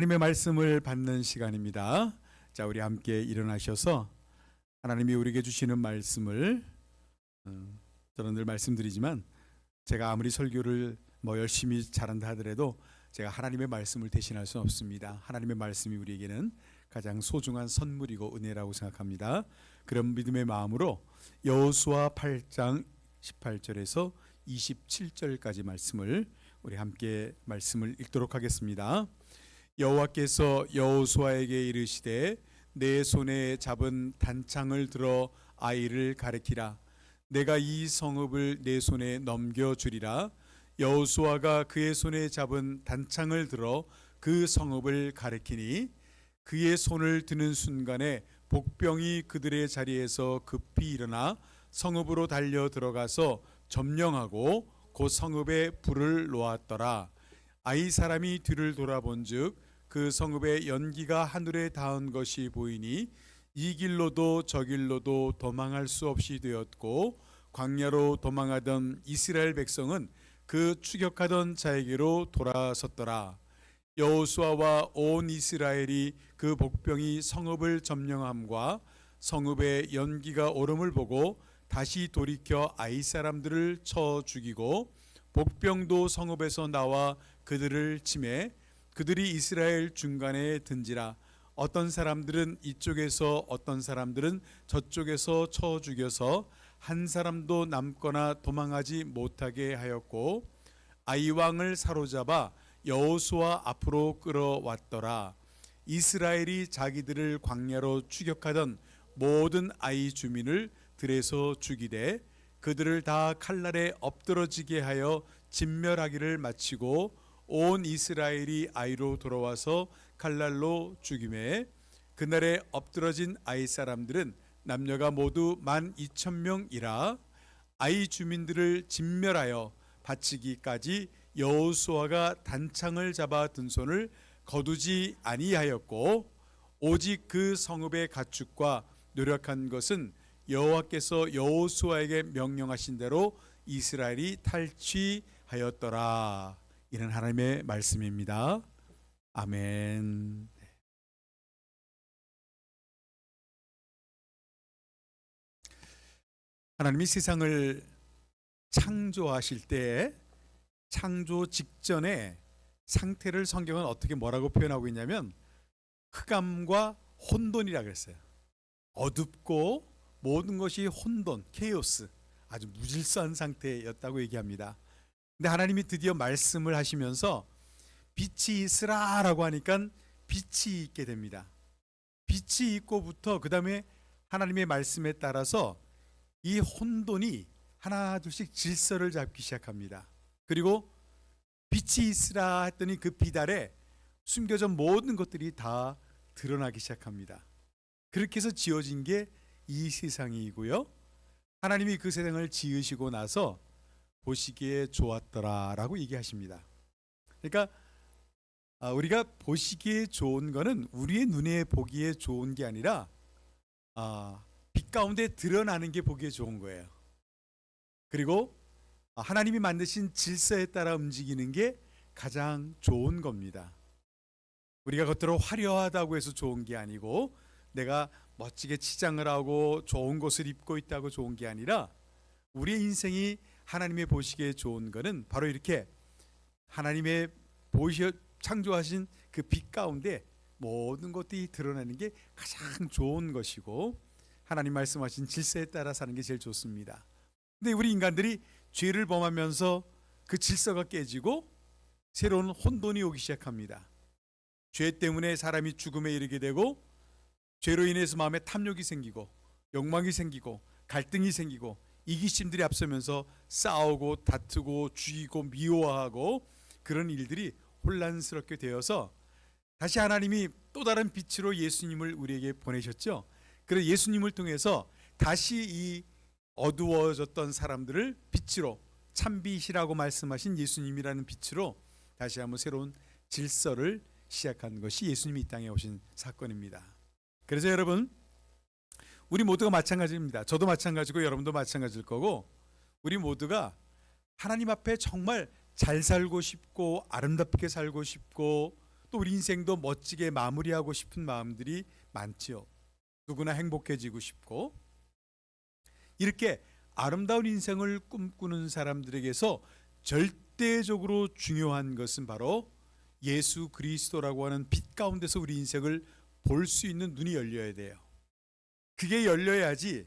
하나님의 말씀을 받는 시간입니다. 자, 우리 함께 일어나셔서 하나님이 우리에게 주시는 말씀을 저는 늘 말씀드리지만 제가 아무리 설교를 열심히 잘한다 하더라도 제가 하나님의 말씀을 대신할 수는 없습니다. 하나님의 말씀이 우리에게는 가장 소중한 선물이고 은혜라고 생각합니다. 그런 믿음의 마음으로 여호수아 8장 18절에서 27절까지 말씀을 우리 함께 말씀을 읽도록 하겠습니다. 여호와께서 여호수아에게 이르시되 내 손에 잡은 단창을 들어 아이를 가리키라. 내가 이 성읍을 내 손에 넘겨주리라. 여호수아가 그의 손에 잡은 단창을 들어 그 성읍을 가리키니 그의 손을 드는 순간에 복병이 그들의 자리에서 급히 일어나 성읍으로 달려 들어가서 점령하고 그 성읍에 불을 놓았더라. 아이 사람이 뒤를 돌아본즉 그 성읍의 연기가 하늘에 닿은 것이 보이니 이 길로도 저 길로도 도망할 수 없이 되었고 광야로 도망하던 이스라엘 백성은 그 추격하던 자에게로 돌아섰더라. 여호수아와 온 이스라엘이 그 복병이 성읍을 점령함과 성읍의 연기가 오름을 보고 다시 돌이켜 아이 사람들을 쳐 죽이고 복병도 성읍에서 나와 그들을 치매 그들이 이스라엘 중간에 든지라. 어떤 사람들은 이쪽에서 어떤 사람들은 저쪽에서 쳐 죽여서 한 사람도 남거나 도망하지 못하게 하였고 아이 왕을 사로잡아 여호수아 앞으로 끌어왔더라. 이스라엘이 자기들을 광야로 추격하던 모든 아이 주민을 들에서 죽이되 그들을 다 칼날에 엎드러지게 하여 진멸하기를 마치고 온 이스라엘이 아이로 돌아와서 칼날로 죽임에 그날에 엎드러진 아이 사람들은 남녀가 모두 12,000명이라. 아이 주민들을 진멸하여 바치기까지 여호수아가 단창을 잡아 든 손을 거두지 아니하였고 오직 그 성읍의 가축과 노력한 것은 여호와께서 여호수아에게 명령하신 대로 이스라엘이 탈취하였더라. 이는 하나님의 말씀입니다. 아멘. 하나님이 세상을 창조하실 때 창조 직전의 상태를 성경은 어떻게 뭐라고 표현하고 있냐면 흑암과 혼돈이라고 그랬어요. 어둡고 모든 것이 혼돈, 케오스, 아주 무질서한 상태였다고 얘기합니다. 근데 하나님이 드디어 말씀을 하시면서 빛이 있으라라고 하니까 빛이 있게 됩니다. 빛이 있고부터 그 다음에 하나님의 말씀에 따라서 이 혼돈이 하나 둘씩 질서를 잡기 시작합니다. 그리고 빛이 있으라 했더니 그 빛 아래 숨겨진 모든 것들이 다 드러나기 시작합니다. 그렇게 해서 지어진 게 이 세상이고요. 하나님이 그 세상을 지으시고 나서 보시기에 좋았더라라고 얘기하십니다. 그러니까 우리가 보시기에 좋은 거는 우리의 눈에 보기에 좋은 게 아니라 빛 가운데 드러나는 게 보기에 좋은 거예요. 그리고 하나님이 만드신 질서에 따라 움직이는 게 가장 좋은 겁니다. 우리가 겉으로 화려하다고 해서 좋은 게 아니고 내가 멋지게 치장을 하고 좋은 것을 입고 있다고 좋은 게 아니라 우리의 인생이 하나님의 보시기에 좋은 것은 바로 이렇게 하나님의 창조하신 그 빛 가운데 모든 것들이 드러나는 게 가장 좋은 것이고 하나님 말씀하신 질서에 따라 사는 게 제일 좋습니다. 근데 우리 인간들이 죄를 범하면서 그 질서가 깨지고 새로운 혼돈이 오기 시작합니다. 죄 때문에 사람이 죽음에 이르게 되고 죄로 인해서 마음에 탐욕이 생기고 욕망이 생기고 갈등이 생기고 이기심들이 앞서면서 싸우고 다투고 죽이고 미워하고 그런 일들이 혼란스럽게 되어서 다시 하나님이 또 다른 빛으로 예수님을 우리에게 보내셨죠. 그래서 예수님을 통해서 다시 이 어두워졌던 사람들을 빛으로 참빛이라고 말씀하신 예수님이라는 빛으로 다시 한번 새로운 질서를 시작한 것이 예수님이 이 땅에 오신 사건입니다. 그래서 여러분 우리 모두가 마찬가지입니다. 저도 마찬가지고 여러분도 마찬가지일 거고 우리 모두가 하나님 앞에 정말 잘 살고 싶고 아름답게 살고 싶고 또 우리 인생도 멋지게 마무리하고 싶은 마음들이 많지요. 누구나 행복해지고 싶고, 이렇게 아름다운 인생을 꿈꾸는 사람들에게서 절대적으로 중요한 것은 바로 예수 그리스도라고 하는 빛 가운데서 우리 인생을 볼 수 있는 눈이 열려야 돼요. 그게 열려야지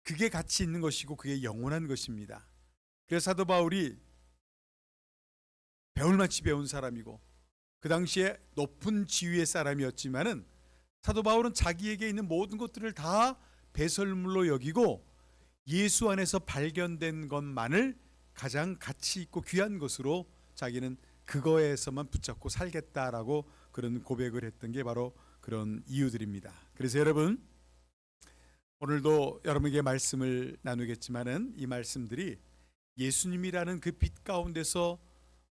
그게 가치 있는 것이고 그게 영원한 것입니다. 그래서 사도 바울이 배울만치 배운 사람이고 그 당시에 높은 지위의 사람이었지만은 사도 바울은 자기에게 있는 모든 것들을 다 배설물로 여기고 예수 안에서 발견된 것만을 가장 가치 있고 귀한 것으로 자기는 그거에서만 붙잡고 살겠다라고 그런 고백을 했던 게 바로 그런 이유들입니다. 그래서 여러분, 오늘도 여러분에게 말씀을 나누겠지만은 이 말씀들이 예수님이라는 그 빛 가운데서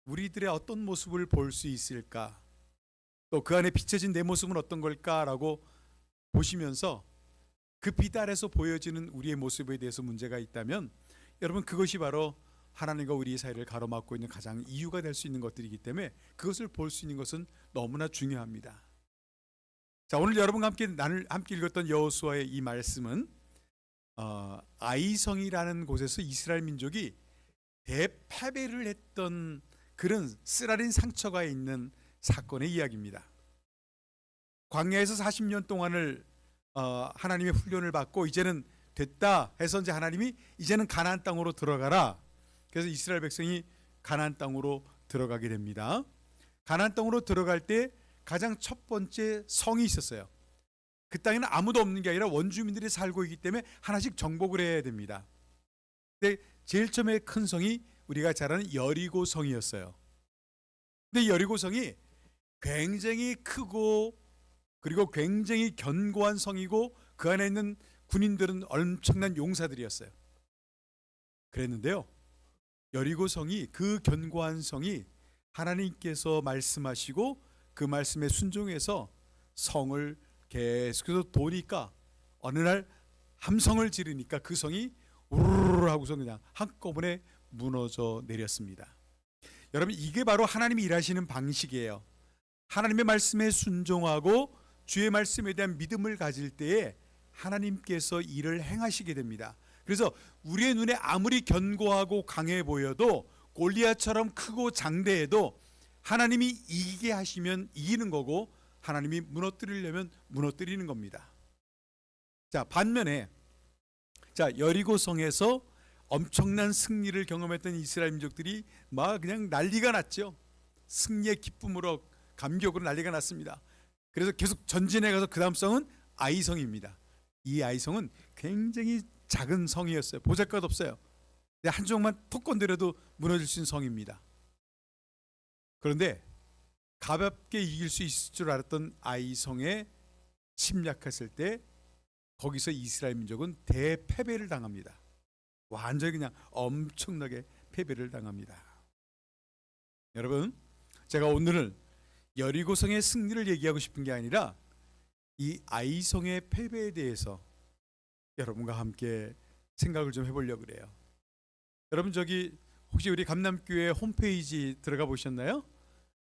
우리들의 어떤 모습을 볼 수 있을까, 또 그 안에 비춰진 내 모습은 어떤 걸까라고 보시면서 그 빛 아래서 보여지는 우리의 모습에 대해서 문제가 있다면 여러분, 그것이 바로 하나님과 우리의 사이를 가로막고 있는 가장 이유가 될 수 있는 것들이기 때문에 그것을 볼 수 있는 것은 너무나 중요합니다. 자, 오늘 여러분과 함께 읽었던 여호수아의 이 말씀은 아이성이라는 곳에서 이스라엘 민족이 대패배를 했던 그런 쓰라린 상처가 있는 사건의 이야기입니다. 광야에서 40년 동안을 하나님의 훈련을 받고 이제는 됐다 해서 이제 하나님이 이제는 가나안 땅으로 들어가라. 그래서 이스라엘 백성이 가나안 땅으로 들어가게 됩니다. 가나안 땅으로 들어갈 때 가장 첫 번째 성이 있었어요. 그 땅에는 아무도 없는 게 아니라 원주민들이 살고 있기 때문에 하나씩 정복을 해야 됩니다. 근데 제일 처음에 큰 성이 우리가 잘 아는 여리고 성이었어요. 근데 여리고 성이 굉장히 크고 그리고 굉장히 견고한 성이고 그 안에 있는 군인들은 엄청난 용사들이었어요. 그랬는데요, 여리고 성이, 그 견고한 성이 하나님께서 말씀하시고 그 말씀에 순종해서 성을 계속해서 도니까 어느 날 함성을 지르니까 그 성이 우르르 하고서 그냥 한꺼번에 무너져 내렸습니다. 여러분, 이게 바로 하나님이 일하시는 방식이에요. 하나님의 말씀에 순종하고 주의 말씀에 대한 믿음을 가질 때에 하나님께서 일을 행하시게 됩니다. 그래서 우리의 눈에 아무리 견고하고 강해 보여도 골리앗처럼 크고 장대해도 하나님이 이기게 하시면 이기는 거고 하나님이 무너뜨리려면 무너뜨리는 겁니다. 자, 반면에 여리고 성에서 엄청난 승리를 경험했던 이스라엘 민족들이 막 그냥 난리가 났죠. 승리의 기쁨으로 감격으로 난리가 났습니다. 그래서 계속 전진해 가서 그 다음 성은 아이성입니다. 이 아이성은 굉장히 작은 성이었어요. 보잘것 없어요. 한 조각만 톡 건드려도 무너질 수 있는 성입니다. 그런데 가볍게 이길 수 있을 줄 알았던 아이성에 침략했을 때 거기서 이스라엘 민족은 대패배를 당합니다. 완전히 그냥 엄청나게 패배를 당합니다. 여러분, 제가 오늘은 여리고성의 승리를 얘기하고 싶은 게 아니라 이 아이성의 패배에 대해서 여러분과 함께 생각을 좀 해보려고 그래요. 여러분, 저기 혹시 우리 감남교회 홈페이지 들어가 보셨나요?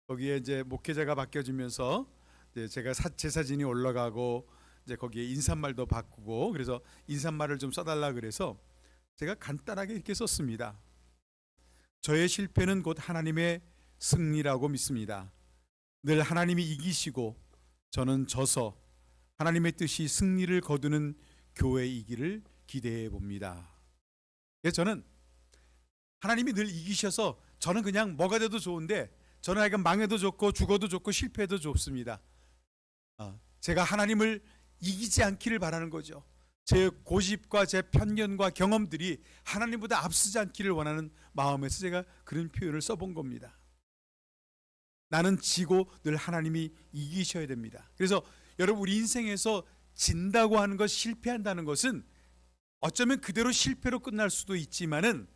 거기에 이제 목회자가 바뀌어지면서 이제 제가 제 사진이 올라가고 이제 거기에 인사말도 바꾸고 그래서 인사말을 좀 써달라 그래서 제가 간단하게 이렇게 썼습니다. 저의 실패는 곧 하나님의 승리라고 믿습니다. 늘 하나님이 이기시고 저는 져서 하나님의 뜻이 승리를 거두는 교회이기를 기대해 봅니다. 그래서 저는 하나님이 늘 이기셔서 저는 그냥 뭐가 돼도 좋은데 저는 하여간 망해도 좋고 죽어도 좋고 실패해도 좋습니다. 제가 하나님을 이기지 않기를 바라는 거죠. 제 고집과 제 편견과 경험들이 하나님보다 앞서지 않기를 원하는 마음에서 제가 그런 표현을 써본 겁니다. 나는 지고 늘 하나님이 이기셔야 됩니다. 그래서 여러분, 우리 인생에서 진다고 하는 것, 실패한다는 것은 어쩌면 그대로 실패로 끝날 수도 있지만은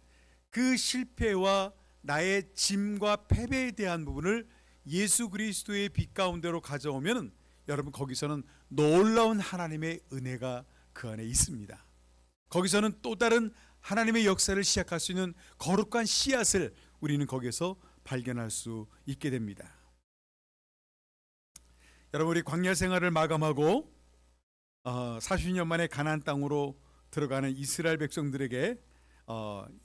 그 실패와 나의 짐과 패배에 대한 부분을 예수 그리스도의 빛 가운데로 가져오면 여러분, 거기서는 놀라운 하나님의 은혜가 그 안에 있습니다. 거기서는 또 다른 하나님의 역사를 시작할 수 있는 거룩한 씨앗을 우리는 거기서 발견할 수 있게 됩니다. 여러분, 우리 광야 생활을 마감하고 40년 만에 가나안 땅으로 들어가는 이스라엘 백성들에게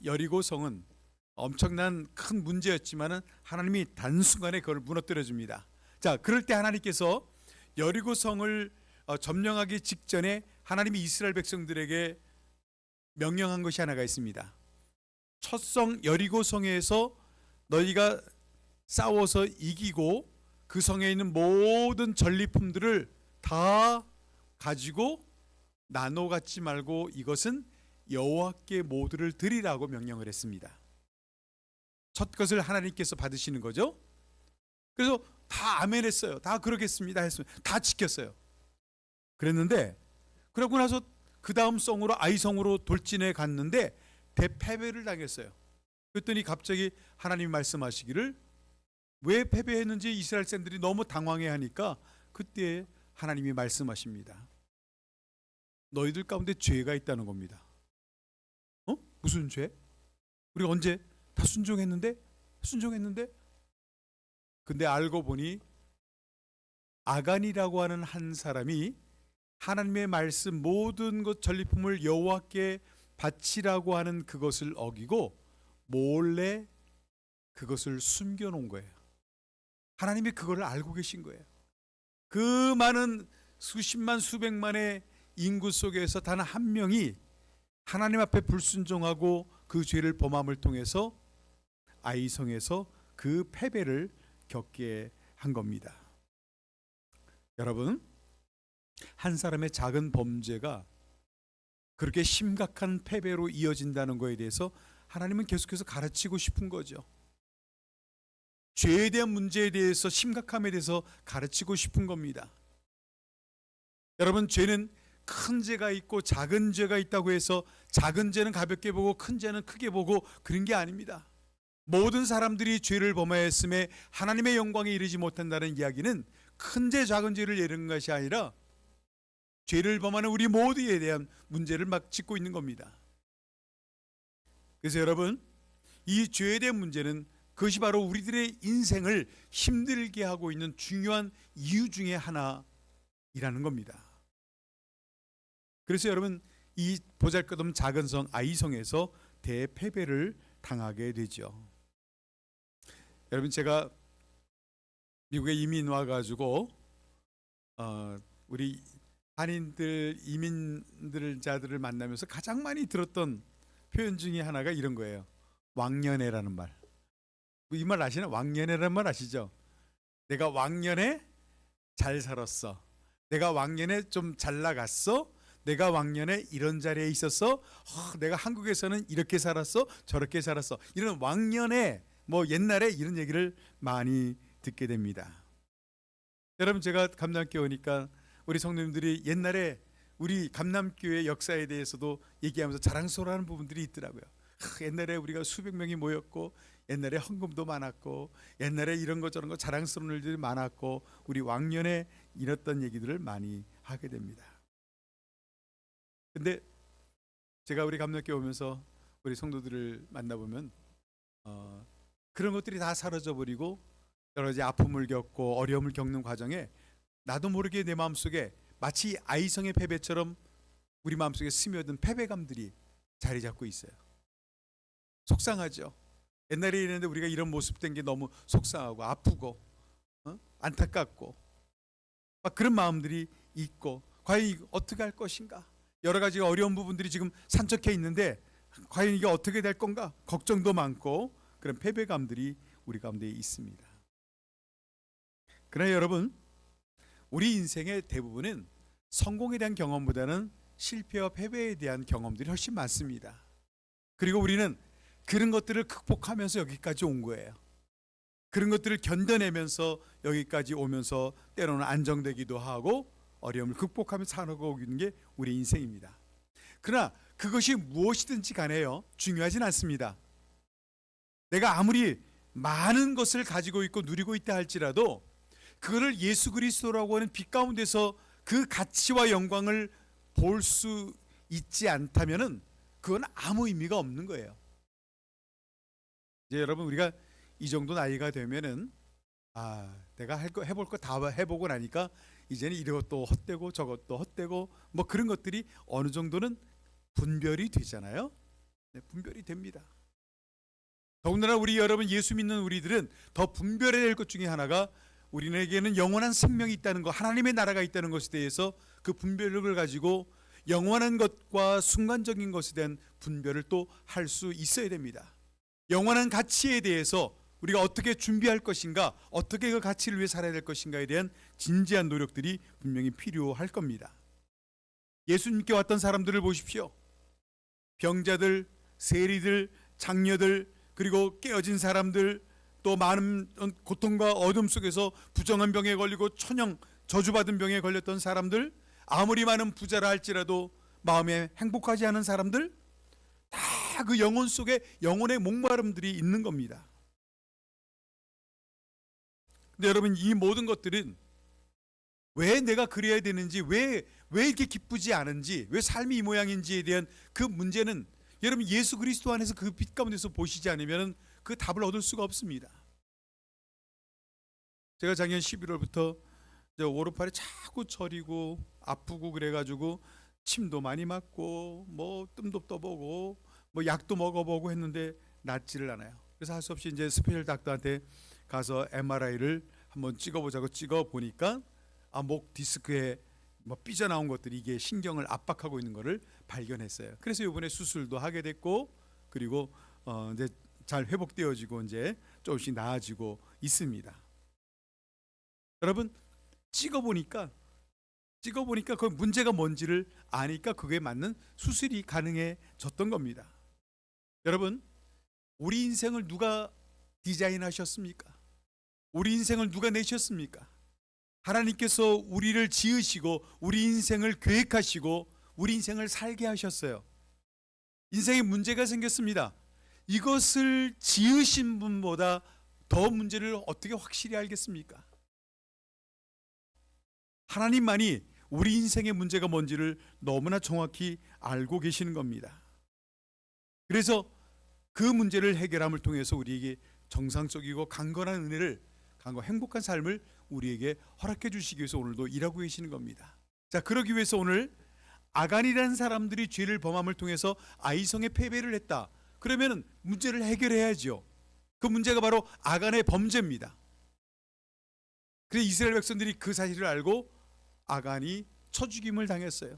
여리고 성은 엄청난 큰 문제였지만은 하나님이 단순간에 그걸 무너뜨려 줍니다. 자, 그럴 때 하나님께서 여리고 성을 점령하기 직전에 하나님이 이스라엘 백성들에게 명령한 것이 하나가 있습니다. 첫 성 여리고 성에서 너희가 싸워서 이기고 그 성에 있는 모든 전리품들을 다 가지고 나눠 갖지 말고 이것은 여호와께 모두를 드리라고 명령을 했습니다. 첫 것을 하나님께서 받으시는 거죠. 그래서 다 아멘했어요. 다 그러겠습니다 했습니다. 다 지켰어요. 그랬는데 그러고 나서 그 다음 성으로 아이성으로 돌진해 갔는데 대패배를 당했어요. 그랬더니 갑자기 하나님이 말씀하시기를, 왜 패배했는지 이스라엘 사람들이 너무 당황해하니까 그때 하나님이 말씀하십니다. 너희들 가운데 죄가 있다는 겁니다. 무슨 죄? 우리가 언제 다 순종했는데? 근데 알고 보니 아간이라고 하는 한 사람이 하나님의 말씀 모든 것 전리품을 여호와께 바치라고 하는 그것을 어기고 몰래 그것을 숨겨놓은 거예요. 하나님이 그걸 알고 계신 거예요. 그 많은 수십만 수백만의 인구 속에서 단 한 명이 하나님 앞에 불순종하고 그 죄를 범함을 통해서 아이성에서 그 패배를 겪게 한 겁니다. 여러분, 한 사람의 작은 범죄가 그렇게 심각한 패배로 이어진다는 것에 대해서 하나님은 계속해서 가르치고 싶은 거죠. 죄에 대한 문제에 대해서, 심각함에 대해서 가르치고 싶은 겁니다. 여러분, 죄는 큰 죄가 있고 작은 죄가 있다고 해서 작은 죄는 가볍게 보고 큰 죄는 크게 보고 그런 게 아닙니다. 모든 사람들이 죄를 범하였음에 하나님의 영광에 이르지 못한다는 이야기는 큰 죄 작은 죄를 예르는 것이 아니라 죄를 범하는 우리 모두에 대한 문제를 막 짚고 있는 겁니다. 그래서 여러분, 이 죄에 대한 문제는 그것이 바로 우리들의 인생을 힘들게 하고 있는 중요한 이유 중에 하나이라는 겁니다. 그래서 여러분, 이 보잘것없는 작은 성 아이성에서 대패배를 당하게 되죠. 여러분, 제가 미국에 이민 와가지고 우리 한인들 이민자들을 만나면서 가장 많이 들었던 표현 중에 하나가 이런 거예요. 왕년애라는 말. 이 말 아시나요? 왕년애라는 말 아시죠? 내가 왕년에 잘 살았어. 내가 왕년에 좀 잘 나갔어. 내가 왕년에 이런 자리에 있었어. 내가 한국에서는 이렇게 살았어. 저렇게 살았어. 이런 왕년에 옛날에 이런 얘기를 많이 듣게 됩니다. 여러분, 제가 감남교회 오니까 우리 성도님들이 옛날에 우리 감남교회 역사에 대해서도 얘기하면서 자랑스러워하는 부분들이 있더라고요. 옛날에 우리가 수백 명이 모였고 옛날에 헌금도 많았고 옛날에 이런 것 저런 거 자랑스러운 일들이 많았고 우리 왕년에 이랬던 얘기들을 많이 하게 됩니다. 근데 제가 우리 감남교회 오면서 우리 성도들을 만나보면 그런 것들이 다 사라져 버리고 여러 가지 아픔을 겪고 어려움을 겪는 과정에 나도 모르게 내 마음속에 마치 아이성의 패배처럼 우리 마음속에 스며든 패배감들이 자리 잡고 있어요. 속상하죠. 옛날에 이랬는데 우리가 이런 모습 된 게 너무 속상하고 아프고 안타깝고 막 그런 마음들이 있고, 과연 이거 어떻게 할 것인가, 여러 가지 어려운 부분들이 지금 산적해 있는데 과연 이게 어떻게 될 건가 걱정도 많고 그런 패배감들이 우리 가운데 있습니다. 그러나 여러분, 우리 인생의 대부분은 성공에 대한 경험보다는 실패와 패배에 대한 경험들이 훨씬 많습니다. 그리고 우리는 그런 것들을 극복하면서 여기까지 온 거예요. 그런 것들을 견뎌내면서 여기까지 오면서 때로는 안정되기도 하고 어려움을 극복하면서 살아가고 있는 게 우리 인생입니다. 그러나 그것이 무엇이든지 간에요, 중요하진 않습니다. 내가 아무리 많은 것을 가지고 있고 누리고 있다 할지라도 그거를 예수 그리스도라고 하는 빛 가운데서 그 가치와 영광을 볼 수 있지 않다면은 그건 아무 의미가 없는 거예요. 이제 여러분, 우리가 이 정도 나이가 되면은 내가 해볼 거 다 해보고 나니까 이제는 이것도 헛되고 저것도 헛되고 뭐 그런 것들이 어느 정도는 분별이 되잖아요. 네, 분별이 됩니다. 더군다나 우리 여러분 예수 믿는 우리들은 더 분별해야 될 것 중에 하나가 우리에게는 영원한 생명이 있다는 것, 하나님의 나라가 있다는 것에 대해서 그 분별력을 가지고 영원한 것과 순간적인 것에 대한 분별을 또 할 수 있어야 됩니다. 영원한 가치에 대해서 우리가 어떻게 준비할 것인가, 어떻게 그 가치를 위해 살아야 될 것인가에 대한 진지한 노력들이 분명히 필요할 겁니다. 예수님께 왔던 사람들을 보십시오. 병자들, 세리들, 장녀들, 그리고 깨어진 사람들, 또 많은 고통과 어둠 속에서 부정한 병에 걸리고 천형 저주받은 병에 걸렸던 사람들, 아무리 많은 부자라 할지라도 마음에 행복하지 않은 사람들, 다 그 영혼 속에 영혼의 목마름들이 있는 겁니다. 근데 여러분, 이 모든 것들은 왜 내가 그래야 되는지, 왜 이렇게 기쁘지 않은지, 왜 삶이 이 모양인지에 대한 그 문제는 여러분 예수 그리스도 안에서 그 빛 가운데서 보시지 않으면 그 답을 얻을 수가 없습니다. 제가 작년 11월부터 오른팔이 자꾸 저리고 아프고 그래가지고 침도 많이 맞고 뭐 뜸도 떠보고 뭐 약도 먹어보고 했는데 낫지를 않아요. 그래서 할 수 없이 이제 스페셜 닥터한테 가서 MRI를 한번 찍어보자고 찍어보니까 목 디스크에 뭐 삐져나온 것들이 이게 신경을 압박하고 있는 것을 발견했어요. 그래서 이번에 수술도 하게 됐고, 그리고 이제 잘 회복되어지고 이제 조금씩 나아지고 있습니다. 여러분, 찍어보니까 그 문제가 뭔지를 아니까 그게 맞는 수술이 가능해졌던 겁니다. 여러분, 우리 인생을 누가 디자인하셨습니까? 우리 인생을 누가 내셨습니까? 하나님께서 우리를 지으시고 우리 인생을 계획하시고 우리 인생을 살게 하셨어요. 인생에 문제가 생겼습니다. 이것을 지으신 분보다 더 문제를 어떻게 확실히 알겠습니까? 하나님만이 우리 인생의 문제가 뭔지를 너무나 정확히 알고 계시는 겁니다. 그래서 그 문제를 해결함을 통해서 우리에게 정상적이고 강건한 은혜를, 강건한 행복한 삶을 우리에게 허락해 주시기 위해서 오늘도 일하고 계시는 겁니다. 자, 그러기 위해서 오늘 아간이라는 사람들이 죄를 범함을 통해서 아이성의 패배를 했다. 그러면 문제를 해결해야죠. 그 문제가 바로 아간의 범죄입니다. 그래서 이스라엘 백성들이 그 사실을 알고 아간이 쳐죽임을 당했어요.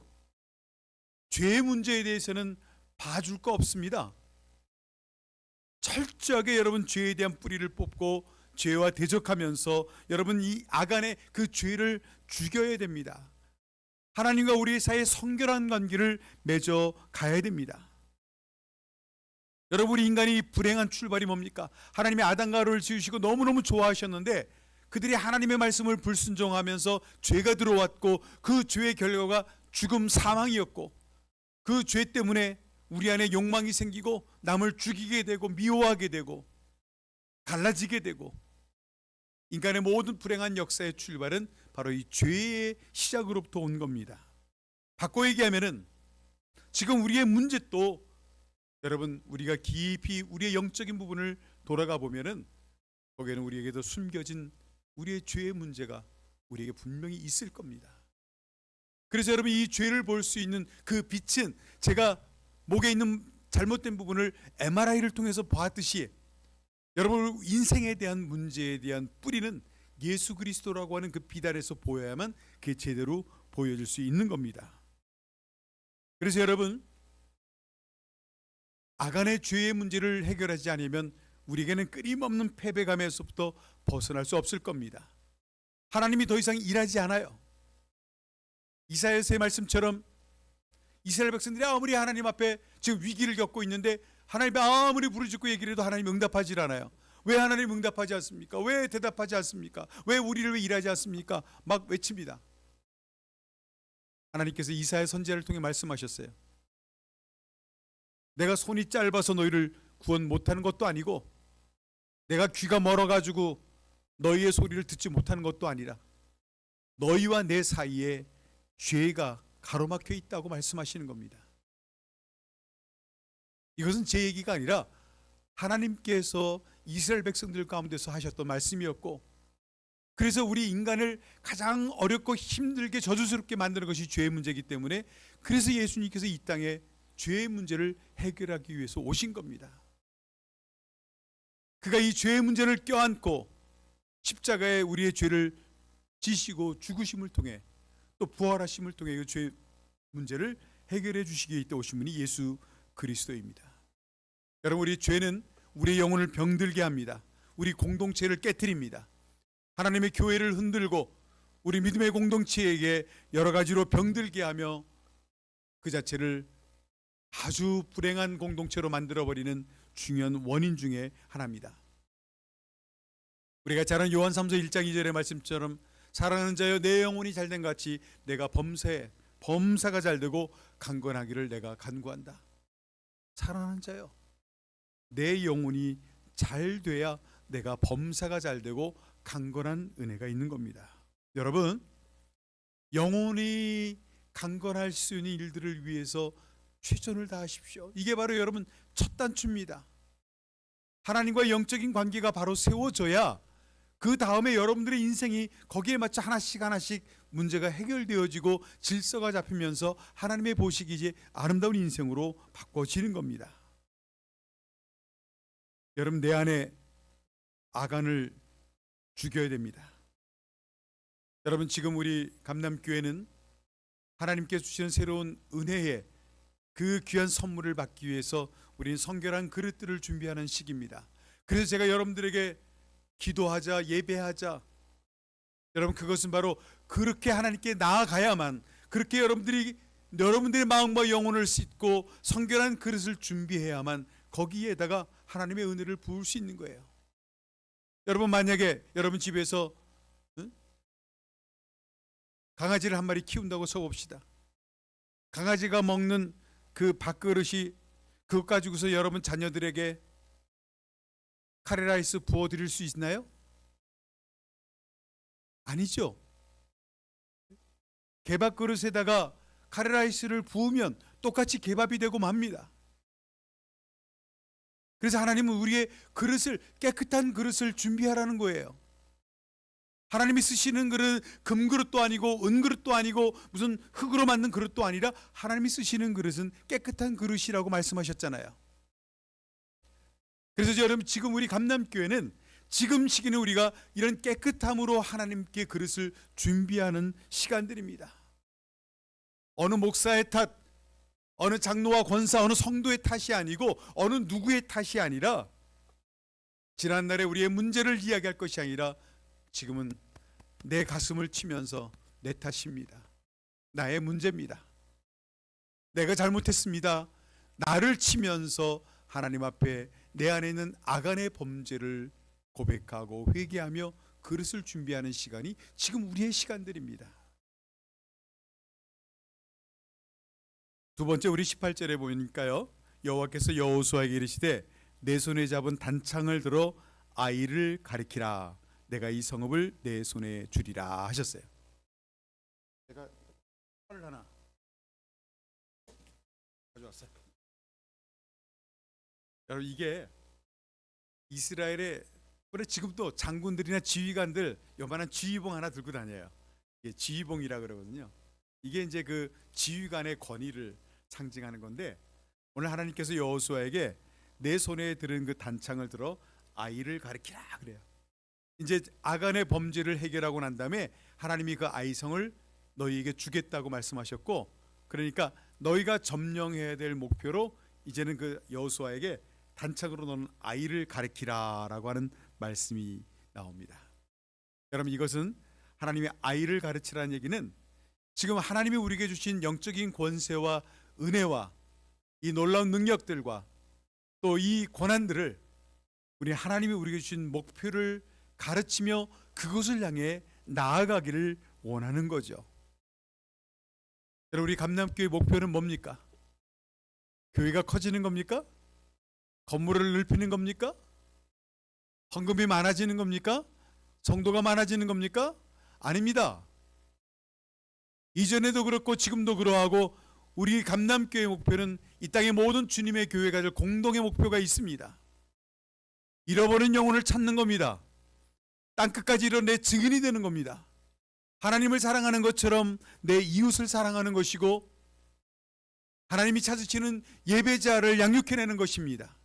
죄의 문제에 대해서는 봐줄 거 없습니다. 철저하게 여러분 죄에 대한 뿌리를 뽑고 죄와 대적하면서 여러분 이 아간의 그 죄를 죽여야 됩니다. 하나님과 우리 사이에 성결한 관계를 맺어 가야 됩니다. 여러분, 우리 인간이 불행한 출발이 뭡니까? 하나님이 아담과 하와를 지으시고 너무너무 좋아하셨는데 그들이 하나님의 말씀을 불순종하면서 죄가 들어왔고 그 죄의 결과가 죽음, 사망이었고, 그 죄 때문에 우리 안에 욕망이 생기고 남을 죽이게 되고 미워하게 되고 갈라지게 되고, 인간의 모든 불행한 역사의 출발은 바로 이 죄의 시작으로부터 온 겁니다. 바꿔 얘기하면은 지금 우리의 문제도, 여러분, 우리가 깊이 우리의 영적인 부분을 돌아가 보면은 거기에는 우리에게도 숨겨진 우리의 죄의 문제가 우리에게 분명히 있을 겁니다. 그래서 여러분, 이 죄를 볼 수 있는 그 빛은 제가 목에 있는 잘못된 부분을 MRI를 통해서 보았듯이 여러분 인생에 대한 문제에 대한 뿌리는 예수 그리스도라고 하는 그 빛 아래서 보여야만 그게 제대로 보여질 수 있는 겁니다. 그래서 여러분, 아간의 죄의 문제를 해결하지 않으면 우리에게는 끊임없는 패배감에서부터 벗어날 수 없을 겁니다. 하나님이 더 이상 일하지 않아요. 이사야서의 말씀처럼 이스라엘 백성들이 아무리 하나님 앞에 지금 위기를 겪고 있는데 하나님이 아무리 부르짖고 얘기를 해도 하나님이 응답하지 않아요. 왜 하나님 응답하지 않습니까? 왜 대답하지 않습니까? 왜 우리를 왜 일하지 않습니까? 막 외칩니다. 하나님께서 이사야 선지자를 통해 말씀하셨어요. 내가 손이 짧아서 너희를 구원 못하는 것도 아니고 내가 귀가 멀어가지고 너희의 소리를 듣지 못하는 것도 아니라 너희와 내 사이에 죄가 가로막혀 있다고 말씀하시는 겁니다. 이것은 제 얘기가 아니라 하나님께서 이스라엘 백성들 가운데서 하셨던 말씀이었고, 그래서 우리 인간을 가장 어렵고 힘들게 저주스럽게 만드는 것이 죄의 문제이기 때문에 그래서 예수님께서 이 땅에 죄의 문제를 해결하기 위해서 오신 겁니다. 그가 이 죄의 문제를 껴안고 십자가에 우리의 죄를 지시고 죽으심을 통해 또 부활하심을 통해 그 죄의 문제를 해결해 주시기 위해 오신 분이 예수 그리스도입니다. 여러분, 우리 죄는 우리의 영혼을 병들게 합니다. 우리 공동체를 깨트립니다. 하나님의 교회를 흔들고 우리 믿음의 공동체에게 여러 가지로 병들게 하며 그 자체를 아주 불행한 공동체로 만들어버리는 중요한 원인 중에 하나입니다. 우리가 잘 아는 요한 3서 1장 2절의 말씀처럼 사랑하는 자여 내 영혼이 잘된 같이 내가 범사가 잘되고 강건하기를 내가 간구한다. 사랑하는 자여, 내 영혼이 잘 돼야 내가 범사가 잘되고 강건한 은혜가 있는 겁니다. 여러분, 영혼이 강건할 수 있는 일들을 위해서 최선을 다하십시오. 이게 바로 여러분 첫 단추입니다. 하나님과의 영적인 관계가 바로 세워져야 그 다음에 여러분들의 인생이 거기에 맞춰 하나씩 문제가 해결되어지고 질서가 잡히면서 하나님의 보시기 이제 아름다운 인생으로 바꿔지는 겁니다. 여러분, 내 안에 아간을 죽여야 됩니다. 여러분, 지금 우리 감남교회는 하나님께서 주시는 새로운 은혜의 그 귀한 선물을 받기 위해서 우리는 성결한 그릇들을 준비하는 시기입니다. 그래서 제가 여러분들에게 기도하자, 예배하자, 여러분 그것은 바로 그렇게 하나님께 나아가야만, 그렇게 여러분들의 마음과 영혼을 씻고 성결한 그릇을 준비해야만 거기에다가 하나님의 은혜를 부을 수 있는 거예요. 여러분, 만약에 여러분 집에서 강아지를 한 마리 키운다고 써봅시다. 강아지가 먹는 그 밥그릇이 그것 가지고서 여러분 자녀들에게 카레라이스 부어드릴 수 있나요? 아니죠. 개밥 그릇에다가 카레라이스를 부으면 똑같이 개밥이 되고 맙니다. 그래서 하나님은 우리의 그릇을, 깨끗한 그릇을 준비하라는 거예요. 하나님이 쓰시는 그릇 금그릇도 아니고 은그릇도 아니고 무슨 흙으로 만든 그릇도 아니라 하나님이 쓰시는 그릇은 깨끗한 그릇이라고 말씀하셨잖아요. 그래서 여러분, 지금 우리 감남교회는 지금 시기는 우리가 이런 깨끗함으로 하나님께 그릇을 준비하는 시간들입니다. 어느 목사의 탓, 어느 장로와 권사, 어느 성도의 탓이 아니고 어느 누구의 탓이 아니라 지난날에 우리의 문제를 이야기할 것이 아니라 지금은 내 가슴을 치면서 내 탓입니다. 나의 문제입니다. 내가 잘못했습니다. 나를 치면서 하나님 앞에 내 안에 있는 아간의 범죄를 고백하고 회개하며 그릇을 준비하는 시간이 지금 우리의 시간들입니다. 두 번째, 우리 18절에 보니까요, 여호와께서 여호수아에게 이르시되 내 손에 잡은 단창을 들어 아이를 가리키라. 내가 이 성읍을 내 손에 주리라 하셨어요. 제가 칼을 하나 가져왔어요. 여러분, 이게 이스라엘의 지금도 장군들이나 지휘관들 요만한 지휘봉 하나 들고 다녀요. 이게 지휘봉이라 그러거든요. 이게 이제 그 지휘관의 권위를 상징하는 건데, 오늘 하나님께서 여호수아에게 내 손에 들은 그 단창을 들어 아이를 가리키라 그래요. 이제 아간의 범죄를 해결하고 난 다음에 하나님이 그 아이성을 너희에게 주겠다고 말씀하셨고, 그러니까 너희가 점령해야 될 목표로 이제는 그 여호수아에게 단창으로 놓은 아이를 가리키라라고 하는 말씀이 나옵니다. 여러분, 이것은 하나님의 아이를 가르치라는 얘기는 지금 하나님이 우리에게 주신 영적인 권세와 은혜와 이 놀라운 능력들과 또 이 권한들을 우리 하나님이 우리에게 주신 목표를 가르치며 그것을 향해 나아가기를 원하는 거죠. 여러분, 우리 감남교회 목표는 뭡니까? 교회가 커지는 겁니까? 건물을 넓히는 겁니까? 헌금이 많아지는 겁니까? 성도가 많아지는 겁니까? 아닙니다. 이전에도 그렇고 지금도 그러하고 우리 감남교회 목표는 이 땅의 모든 주님의 교회가 될 공동의 목표가 있습니다. 잃어버린 영혼을 찾는 겁니다. 땅끝까지 이런 내 증인이 되는 겁니다. 하나님을 사랑하는 것처럼 내 이웃을 사랑하는 것이고 하나님이 찾으시는 예배자를 양육해내는 것입니다.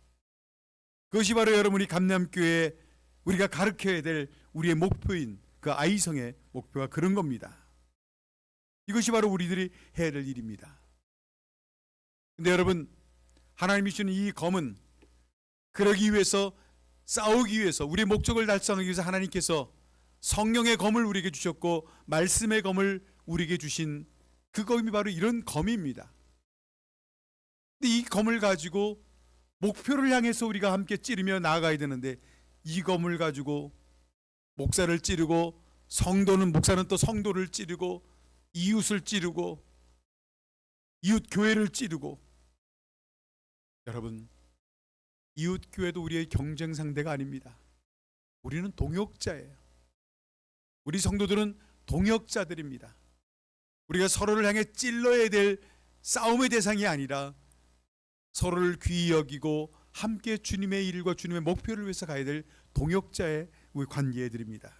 그것이 바로 여러분이 감람교회 우리가 가르쳐야 될 우리의 목표인 그 아이성의 목표가 그런 겁니다. 이것이 바로 우리들이 해야 될 일입니다. 근데 여러분, 하나님이 주는 이 검은 그러기 위해서, 싸우기 위해서, 우리의 목적을 달성하기 위해서 하나님께서 성령의 검을 우리에게 주셨고 말씀의 검을 우리에게 주신 그 검이 바로 이런 검입니다. 근데 이 검을 가지고 목표를 향해서 우리가 함께 찌르며 나아가야 되는데 이 검을 가지고 목사를 찌르고 목사는 또 성도를 찌르고 이웃을 찌르고 이웃 교회를 찌르고, 여러분, 이웃 교회도 우리의 경쟁 상대가 아닙니다. 우리는 동역자예요. 우리 성도들은 동역자들입니다. 우리가 서로를 향해 찔러야 될 싸움의 대상이 아니라 서로를 귀히 여기고 함께 주님의 일과 주님의 목표를 위해서 가야 될 동역자의 우리 관계에 드립니다.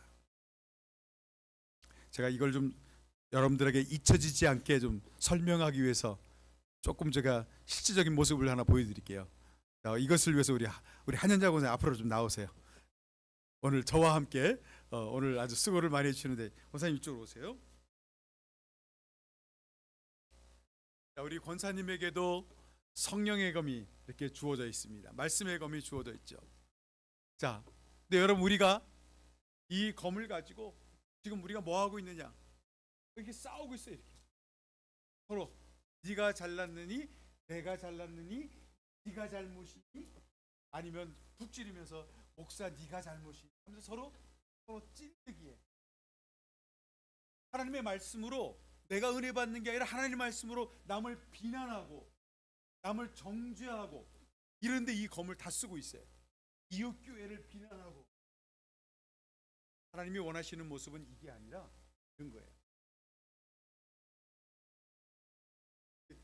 제가 이걸 좀 여러분들에게 잊혀지지 않게 좀 설명하기 위해서 조금 제가 실질적인 모습을 하나 보여드릴게요. 이것을 위해서 우리 한현자 권사님 앞으로 좀 나오세요. 오늘 저와 함께 오늘 아주 수고를 많이 해주시는데 권사님 이쪽으로 오세요. 자, 우리 권사님에게도 성령의 검이 이렇게 주어져 있습니다. 말씀의 검이 주어져 있죠. 자, 근데 여러분, 우리가 이 검을 가지고 지금 우리가 뭐 하고 있느냐? 이렇게 싸우고 있어요. 이렇게 서로 네가 잘났느니, 내가 잘났느니, 네가 잘못이니, 아니면 북 찌르면서 목사 네가 잘못이니 하면서 서로 찔르기에, 하나님의 말씀으로 내가 은혜 받는 게 아니라 하나님의 말씀으로 남을 비난하고 남을 정죄하고 이런데 이 검을 다 쓰고 있어요. 이웃 교회를 비난하고. 하나님이 원하시는 모습은 이게 아니라 이런 거예요.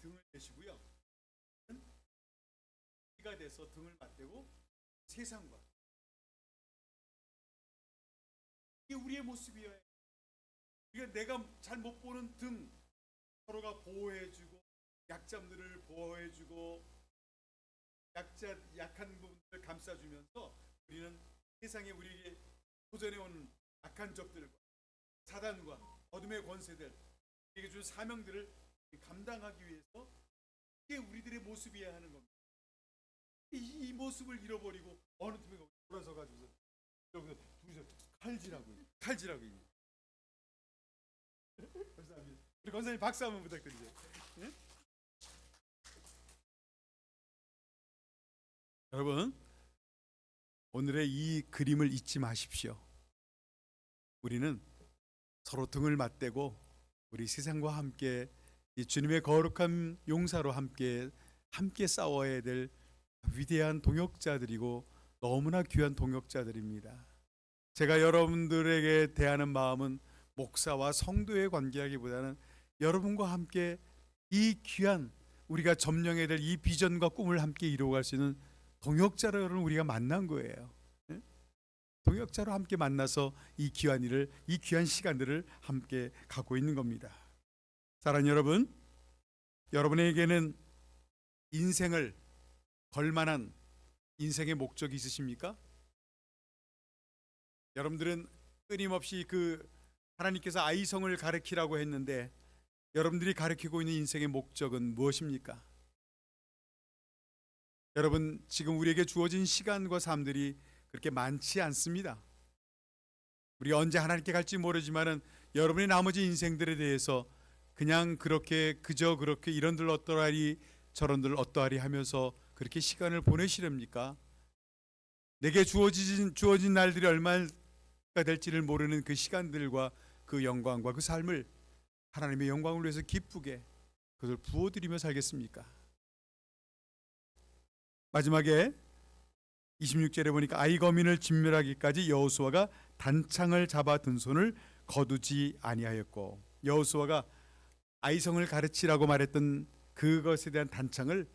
등을 대시고요, 가 돼서 등을 맞대고 세상과, 이게 우리의 모습이에요. 그러니까 내가 잘 못 보는 등, 서로가 보호해주고 약자들을 보호해주고 약한 부분들을 감싸주면서 우리는 세상에 우리에게 도전해오는 악한 적들과 사단과 어둠의 권세들, 우리에게 준 사명들을 감당하기 위해서 이게 우리들의 모습이어야 하는 겁니다. 이 모습을 잃어버리고 어느 틈에 돌아서 가지고 여기서 둘이서 칼질하고 감사합니다. 우리 권사님 박수 한번 부탁드리죠. 네? 여러분, 오늘의 이 그림을 잊지 마십시오. 우리는 서로 등을 맞대고 우리 세상과 함께 이 주님의 거룩한 용사로 함께 싸워야 될 위대한 동역자들이고 너무나 귀한 동역자들입니다. 제가 여러분들에게 대하는 마음은 목사와 성도의 관계하기보다는 여러분과 함께 이 귀한 우리가 점령해야 될 이 비전과 꿈을 함께 이루어갈 수 있는 동역자로 여러분 우리가 만난 거예요. 동역자로 함께 만나서 이 귀한 일을, 이 귀한 시간들을 함께 갖고 있는 겁니다. 사랑하는 여러분, 여러분에게는 인생을 걸만한 인생의 목적이 있으십니까? 여러분들은 끊임없이 하나님께서 아이성을 가르치라고 했는데 여러분들이 가르치고 있는 인생의 목적은 무엇입니까? 여러분, 지금 우리에게 주어진 시간과 삶들이 그렇게 많지 않습니다. 우리 언제 하나님께 갈지 모르지만은 여러분의 나머지 인생들에 대해서 그냥 그저 그렇게 이런들 어떠하리 저런들 어떠하리 하면서 그렇게 시간을 보내시렵니까? 내게 주어진 날들이 얼마가 될지를 모르는 그 시간들과 그 영광과 그 삶을 하나님의 영광을 위해서 기쁘게 그것을 부어드리며 살겠습니까? 마지막에 26절에 보니까 아이거민을 진멸하기까지 여호수아가 단창을 잡아 든 손을 거두지 아니하였고, 여호수아가 아이성을 가르치라고 말했던 그것에 대한 단창을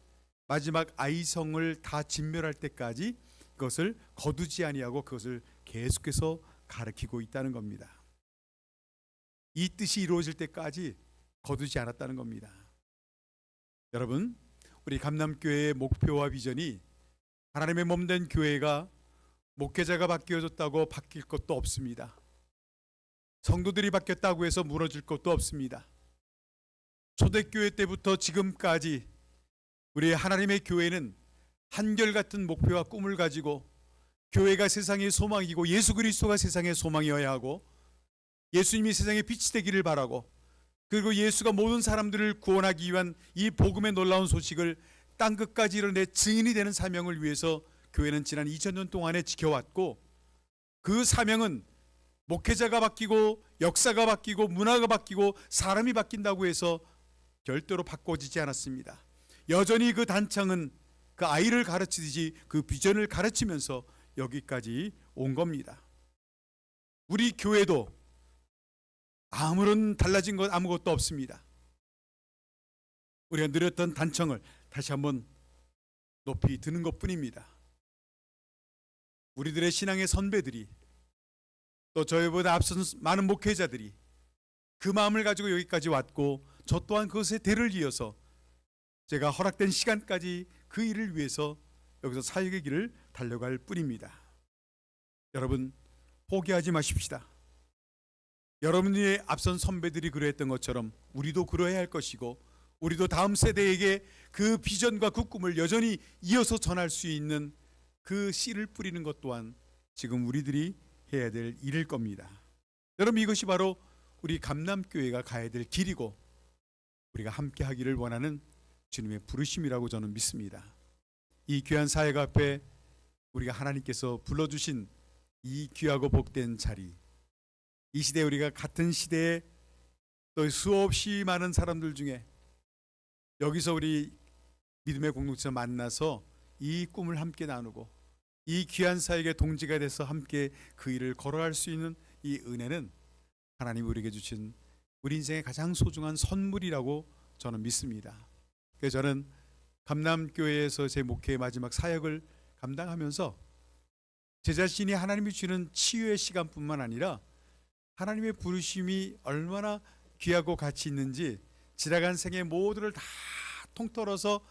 마지막 아이성을 다 진멸할 때까지 그것을 거두지 아니하고 그것을 계속해서 가르치고 있다는 겁니다. 이 뜻이 이루어질 때까지 거두지 않았다는 겁니다. 여러분, 우리 감남교회의 목표와 비전이 하나님의 몸된 교회가 목회자가 바뀌어졌다고 바뀔 것도 없습니다. 성도들이 바뀌었다고 해서 무너질 것도 없습니다. 초대교회 때부터 지금까지 우리 하나님의 교회는 한결같은 목표와 꿈을 가지고 교회가 세상의 소망이고 예수 그리스도가 세상의 소망이어야 하고 예수님이 세상의 빛이 되기를 바라고 그리고 예수가 모든 사람들을 구원하기 위한 이 복음의 놀라운 소식을 땅끝까지 이뤄내 증인이 되는 사명을 위해서 교회는 지난 2000년 동안에 지켜왔고, 그 사명은 목회자가 바뀌고 역사가 바뀌고 문화가 바뀌고 사람이 바뀐다고 해서 절대로 바꿔지지 않았습니다. 여전히 그 단창은 그 아이를 가르치듯이 그 비전을 가르치면서 여기까지 온 겁니다. 우리 교회도 아무런 달라진 것 아무것도 없습니다. 우리가 누렸던 단청을 다시 한번 높이 드는 것뿐입니다. 우리들의 신앙의 선배들이 또 저희보다 앞선 많은 목회자들이 그 마음을 가지고 여기까지 왔고, 저 또한 그것에 대를 이어서 제가 허락된 시간까지 그 일을 위해서 여기서 사역의 길을 달려갈 뿐입니다. 여러분, 포기하지 마십시다. 여러분의 앞선 선배들이 그러했던 것처럼 우리도 그러해야 할 것이고, 우리도 다음 세대에게 그 비전과 그 꿈을 여전히 이어서 전할 수 있는 그 씨를 뿌리는 것 또한 지금 우리들이 해야 될 일일 겁니다. 여러분, 이것이 바로 우리 감남교회가 가야 될 길이고 우리가 함께 하기를 원하는 주님의 부르심이라고 저는 믿습니다. 이 귀한 사역 앞에 우리가 하나님께서 불러주신 이 귀하고 복된 자리, 이 시대에 우리가 같은 시대에 또 수없이 많은 사람들 중에 여기서 우리 믿음의 공동체 만나서 이 꿈을 함께 나누고 이 귀한 사역의 동지가 돼서 함께 그 일을 걸어갈 수 있는 이 은혜는 하나님이 우리에게 주신 우리 인생의 가장 소중한 선물이라고 저는 믿습니다. 그래서 저는 감남교회에서 제 목회의 마지막 사역을 감당하면서 제 자신이 하나님이 주는 치유의 시간뿐만 아니라 하나님의 부르심이 얼마나 귀하고 가치 있는지 지나간 생의 모두를 다 통틀어서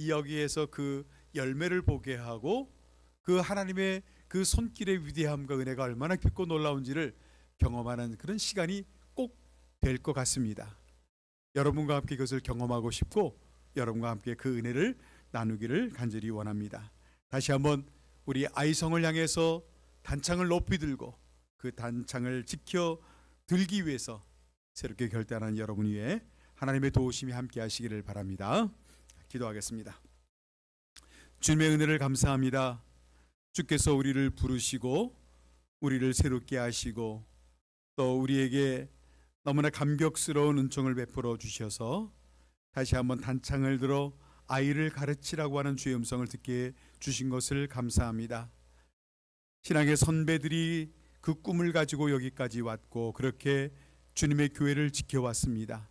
여기에서 그 열매를 보게 하고 그 하나님의 그 손길의 위대함과 은혜가 얼마나 깊고 놀라운지를 경험하는 그런 시간이 꼭 될 것 같습니다. 여러분과 함께 그것을 경험하고 싶고 여러분과 함께 그 은혜를 나누기를 간절히 원합니다. 다시 한번 우리 아이성을 향해서 단창을 높이 들고 그 단창을 지켜 들기 위해서 새롭게 결단한 여러분 위에 하나님의 도우심이 함께 하시기를 바랍니다. 기도하겠습니다. 주님의 은혜를 감사합니다. 주께서 우리를 부르시고 우리를 새롭게 하시고 또 우리에게 너무나 감격스러운 은총을 베풀어 주셔서 다시 한번 단창을 들어 아이를 가르치라고 하는 주의 음성을 듣게 주신 것을 감사합니다. 신앙의 선배들이 그 꿈을 가지고 여기까지 왔고 그렇게 주님의 교회를 지켜왔습니다.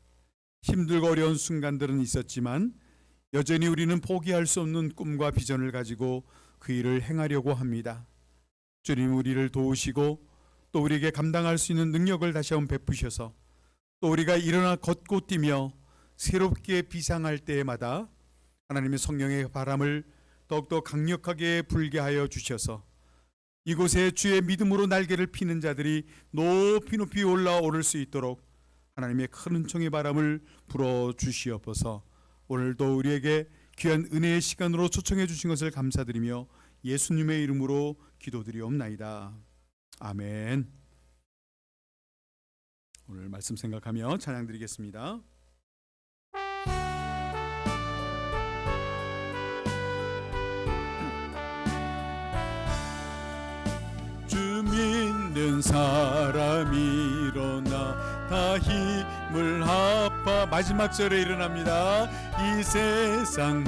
힘들고 어려운 순간들은 있었지만 여전히 우리는 포기할 수 없는 꿈과 비전을 가지고 그 일을 행하려고 합니다. 주님, 우리를 도우시고 또 우리에게 감당할 수 있는 능력을 다시 한번 베푸셔서 또 우리가 일어나 걷고 뛰며 새롭게 비상할 때마다 하나님의 성령의 바람을 더욱더 강력하게 불게 하여 주셔서 이곳에 주의 믿음으로 날개를 피는 자들이 높이 높이 올라오를 수 있도록 하나님의 큰 은총의 바람을 불어 주시옵소서. 오늘도 우리에게 귀한 은혜의 시간으로 초청해 주신 것을 감사드리며 예수님의 이름으로 기도드리옵나이다. 아멘. 오늘 말씀 생각하며 찬양 드리겠습니다. 주 믿는 사람이 일어나 다 힘을 합하 마지막 절에 일어납니다. 이 세상